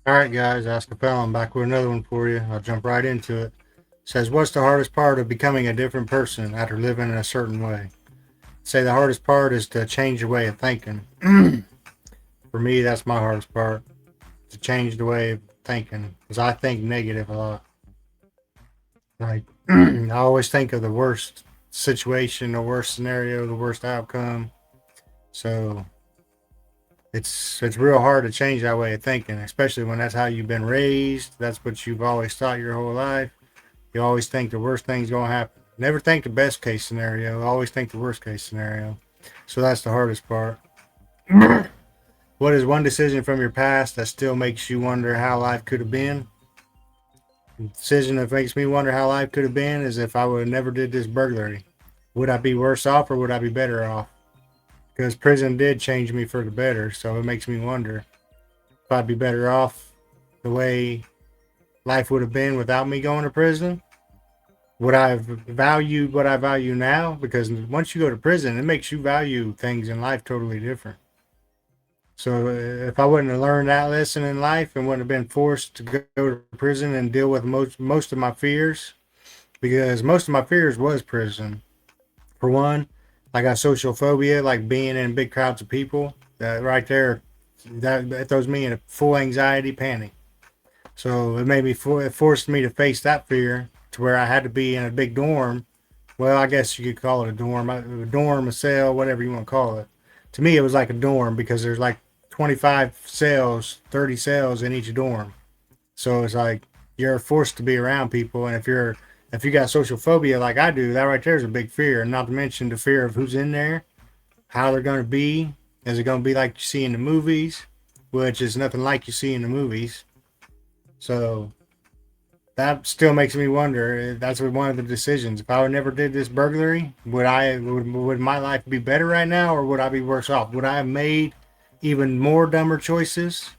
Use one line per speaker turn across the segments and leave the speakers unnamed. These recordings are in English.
All right, guys, ask a Felon back with another one for you. I'll jump right into it. Says, what's the hardest part of becoming a different person after living in a certain way? Say the hardest part is to change your way of thinking. For me, that's my hardest part, to change the way of thinking, because I think negative a lot. Like, I always think of the worst situation, the worst scenario, the worst outcome. So it's real hard to change that way of thinking, especially when that's how you've been raised. That's what you've always thought your whole life. You always think the worst thing's gonna happen. Never think the best case scenario. Always think the worst case scenario. So that's the hardest part. What is one decision from your past that still makes you wonder how life could have been? The decision that makes me wonder how life could have been is if I would have never did this burglary. Would I be worse off or would I be better off? Because prison did change me for the better, so it makes me wonder if I'd be better off the way life would have been without me going to prison. Would I have valued what I value now? Because once you go to prison, it makes you value things in life totally different. So if I wouldn't have learned that lesson in life and wouldn't have been forced to go to prison and deal with most of my fears, because most of my fears was prison. For one, I got social phobia, like being in big crowds of people. That right there, that throws me in a full anxiety panic. So it made me it forced me to face that fear to where I had to be in a big dorm. Well, I guess you could call it a dorm, a cell, whatever you want to call it. To me, it was like a dorm because there's like 25 cells, 30 cells in each dorm. So it's like you're forced to be around people, and if you got social phobia like I do, that right there is a big fear. And not to mention the fear of who's in there, how they're going to be. Is it going to be like you see in the movies, which is nothing like you see in the movies? So that still makes me wonder. That's one of the decisions. If I never did this burglary, would my life be better right now, or would I be worse off? Would I have made even more dumber choices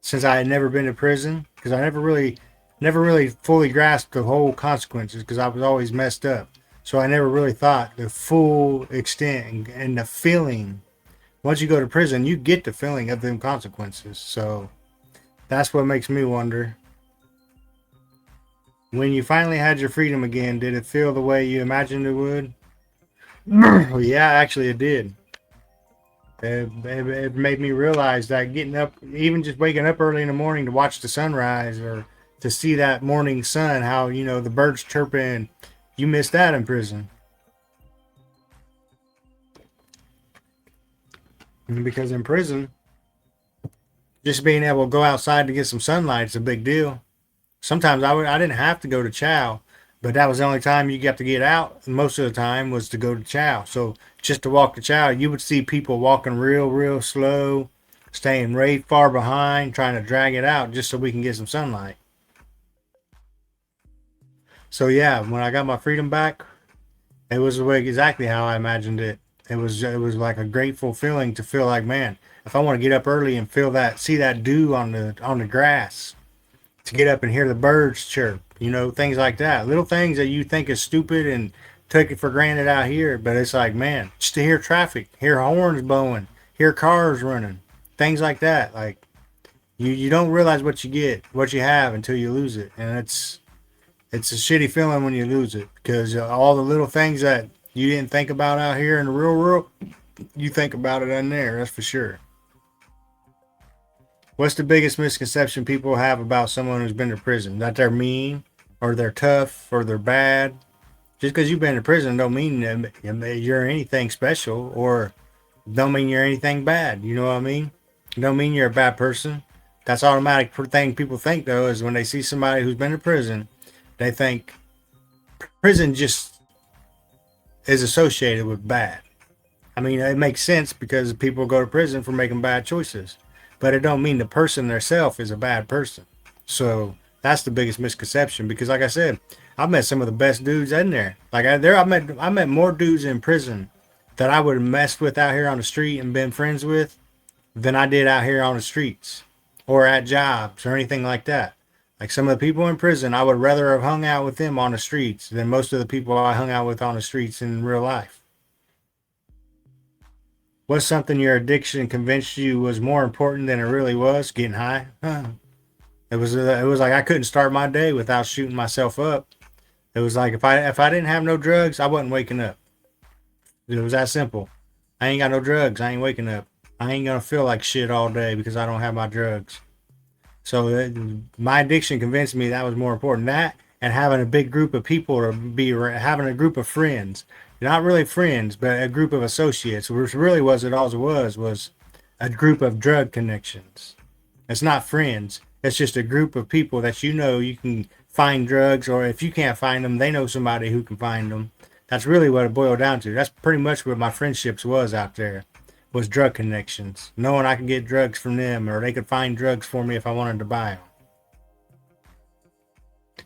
since I had never been to prison? Because I never really fully grasped the whole consequences because I was always messed up. So I never really thought the full extent and the feeling. Once you go to prison, you get the feeling of them consequences. So that's what makes me wonder. When you finally had your freedom again, did it feel the way you imagined it would? Well, yeah, actually, it did. It made me realize that getting up, even just waking up early in the morning to watch the sunrise or to see that morning sun, how, the birds chirping, you miss that in prison. Because in prison, just being able to go outside to get some sunlight is a big deal. Sometimes I didn't have to go to chow, but that was the only time you got to get out. And most of the time was to go to chow. So just to walk to chow, you would see people walking real slow, staying right far behind, trying to drag it out just so we can get some sunlight. So yeah, when I got my freedom back, it was exactly how I imagined it. It was like a grateful feeling to feel like, man, if I want to get up early and feel that, see that dew on the grass, to get up and hear the birds chirp, things like that. Little things that you think is stupid and took it for granted out here, but it's like, man, just to hear traffic, hear horns blowing, hear cars running, things like that. Like you don't realize what you get, what you have until you lose it, and it's a shitty feeling when you lose it because all the little things that you didn't think about out here in the real world, you think about it in there. That's for sure. What's the biggest misconception people have about someone who's been to prison? That they're mean, or they're tough, or they're bad. Just because you've been to prison don't mean that you're anything special, or don't mean you're anything bad. You know what I mean? Don't mean you're a bad person. That's automatic thing people think though is when they see somebody who's been to prison, they think prison just is associated with bad. I mean, it makes sense because people go to prison for making bad choices, but it don't mean the person themselves is a bad person. So that's the biggest misconception. Because, like I said, I've met some of the best dudes in there. Like I met more dudes in prison that I would have messed with out here on the street and been friends with than I did out here on the streets or at jobs or anything like that. Like some of the people in prison, I would rather have hung out with them on the streets than most of the people I hung out with on the streets in real life. What's something your addiction convinced you was more important than it really was? Getting high. It was like I couldn't start my day without shooting myself up. It was like if I didn't have no drugs, I wasn't waking up. It was that simple. I ain't got no drugs. I ain't waking up. I ain't gonna feel like shit all day because I don't have my drugs. So my addiction convinced me that was more important. That and having a big group of people to be having a group of friends, not really friends, but a group of associates, which really was it all it was a group of drug connections. It's not friends. It's just a group of people that you know you can find drugs, or if you can't find them, they know somebody who can find them. That's really what it boiled down to. That's pretty much what my friendships was out there, was drug connections. Knowing I could get drugs from them, or they could find drugs for me if I wanted to buy them.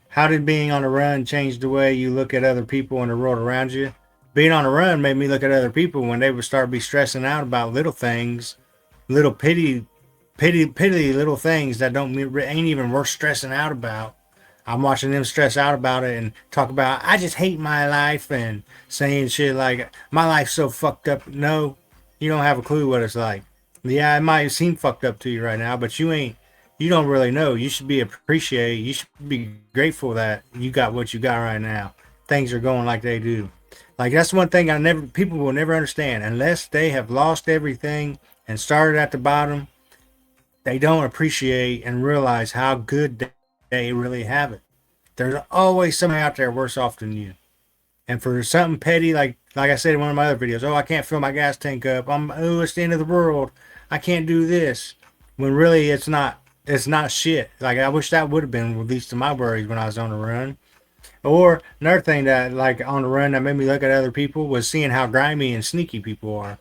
How did being on the run change the way you look at other people and the world around you? Being on the run made me look at other people when they would start be stressing out about little things, little pity little things that ain't even worth stressing out about. I'm watching them stress out about it and talk about, I just hate my life, and saying shit like, my life's so fucked up. No, you don't have a clue what it's like. Yeah, it might seem fucked up to you right now, but you don't really know. You should be appreciated. You should be grateful that you got what you got right now. Things are going like they do. Like, that's one thing people will never understand unless they have lost everything and started at the bottom. They don't appreciate and realize how good they really have it. There's always somebody out there worse off than you. And for something petty, like I said in one of my other videos, oh, I can't fill my gas tank up. It's the end of the world. I can't do this. When really it's not shit. Like, I wish that would have been the least of my worries when I was on the run. Or another thing that, like, on the run that made me look at other people was seeing how grimy and sneaky people are.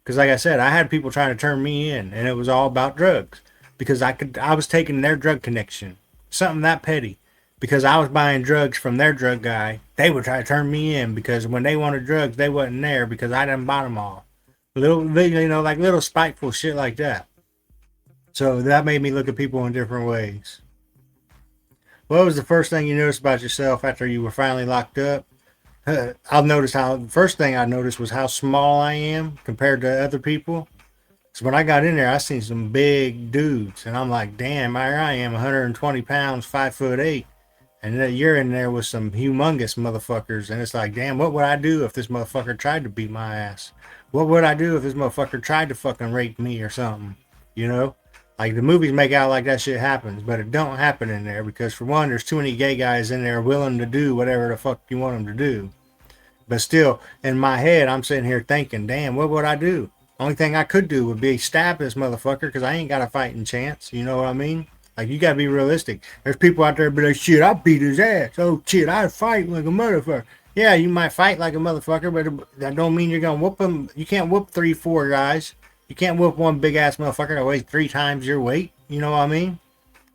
Because like I said, I had people trying to turn me in, and it was all about drugs. Because I was taking their drug connection. Something that petty. Because I was buying drugs from their drug guy. They would try to turn me in because when they wanted drugs, they wasn't there because I didn't buy them all. Like little spiteful shit like that. So that made me look at people in different ways. What was the first thing you noticed about yourself after you were finally locked up? I've noticed the first thing I noticed was how small I am compared to other people. So when I got in there, I seen some big dudes, and I'm like, damn, here I am, 120 pounds, 5'8", and then you're in there with some humongous motherfuckers, and it's like, damn, what would I do if this motherfucker tried to beat my ass? What would I do if this motherfucker tried to fucking rape me or something? You know? Like, the movies make out like that shit happens, but it don't happen in there because, for one, there's too many gay guys in there willing to do whatever the fuck you want them to do. But still, in my head, I'm sitting here thinking, damn, what would I do? Only thing I could do would be stab this motherfucker because I ain't got a fighting chance. You know what I mean? Like, you gotta be realistic. There's people out there be like, shit, I'll beat his ass. Oh, shit, I'd fight like a motherfucker. Yeah, you might fight like a motherfucker, but that don't mean you're gonna whoop him. You can't whoop 3-4 guys. You can't whoop one big ass motherfucker that weighs 3 times your weight. You know what I mean?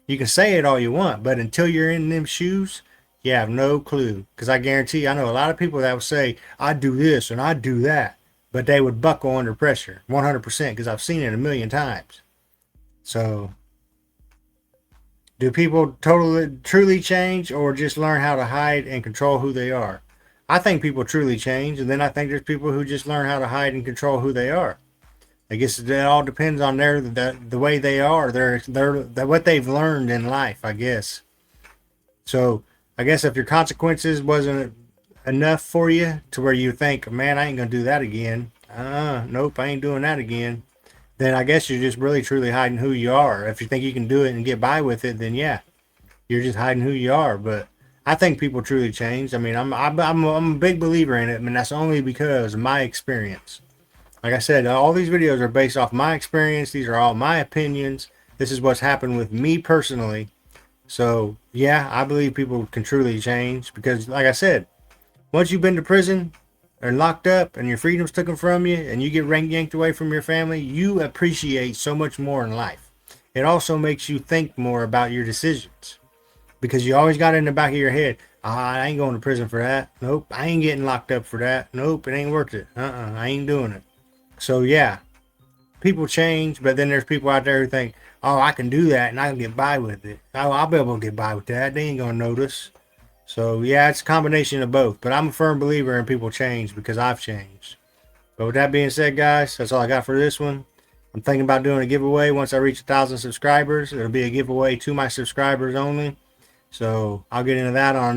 You can say it all you want, but until you're in them shoes, you have no clue. Because I guarantee you, I know a lot of people that would say, I'd do this and I'd do that. But they would buckle under pressure 100% because I've seen it a million times. So, do people truly change or just learn how to hide and control who they are? I think people truly change, and then I think there's people who just learn how to hide and control who they are. I guess it all depends on the way they are, their what they've learned in life, I guess. So, I guess if your consequences wasn't enough for you to where you think, man, I ain't gonna do that again. Nope, I ain't doing that again. Then I guess you're just really truly hiding who you are. If you think you can do it and get by with it, then yeah, you're just hiding who you are. But I think people truly change. I mean, I'm a big believer in it. I mean, that's only because of my experience. Like I said, all these videos are based off my experience. These are all my opinions. This is what's happened with me personally. So yeah, I believe people can truly change because, like I said, once you've been to prison or locked up and your freedom's taken from you and you get yanked away from your family, you appreciate so much more in life. It also makes you think more about your decisions because you always got it in the back of your head, I ain't going to prison for that. Nope, I ain't getting locked up for that. Nope, it ain't worth it. I ain't doing it. So yeah, people change, but then there's people out there who think, oh, I can do that and I can get by with it. Oh, I'll be able to get by with that. They ain't going to notice. So yeah, it's a combination of both. But I'm a firm believer in people change because I've changed. But with that being said, guys, that's all I got for this one. I'm thinking about doing a giveaway once I reach 1,000 subscribers. It'll be a giveaway to my subscribers only. So I'll get into that on